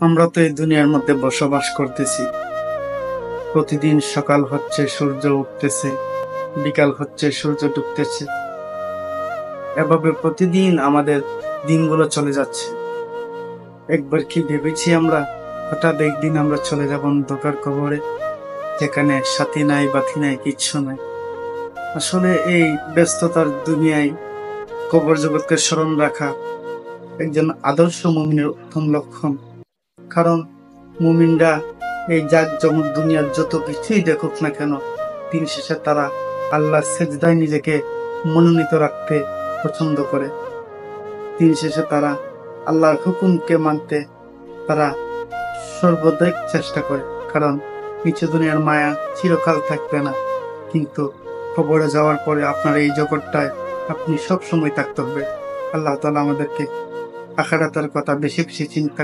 আমরা তো এই দুনিয়ার মধ্যে বসবাস করতেছি। প্রতিদিন সকাল হচ্ছে, সূর্য উঠতেছে, বিকাল হচ্ছে, সূর্য ডুবতেছে। এভাবে প্রতিদিন আমাদের দিনগুলো চলে যাচ্ছে। একবার কি ভেবেছি আমরা হঠাৎ একদিন আমরা চলে যাব অন্ধকার কবরে, যেখানে সাথী নাই, বাতি নাই, কিচ্ছু নাই। আসলে এই ব্যস্ততার দুনিয়ায় কবর জগৎকে স্মরণ রাখা একজন আদর্শ মুমিনের উত্তম লক্ষণ। কারণ মুমিনরা এই জাকজমক দুনিয়ার যত কিছুই দেখুক না কেন, দিন শেষে তারা আল্লাহর সেজদায় নিজেকে মনোনীত রাখতে পছন্দ করে। দিন শেষে তারা আল্লাহর হুকুমকে মানতে তারা সর্বদাই চেষ্টা করে। কারণ নিচে দুনিয়ার মায়া চিরকাল থাকবে না, কিন্তু কবরে যাওয়ার পরে আপনার এই জগৎটায় আপনি সব সময় থাকতে হবে। আল্লাহ তাআলা আমাদেরকে আখিরাতের কথা বেশি বেশি চিন্তা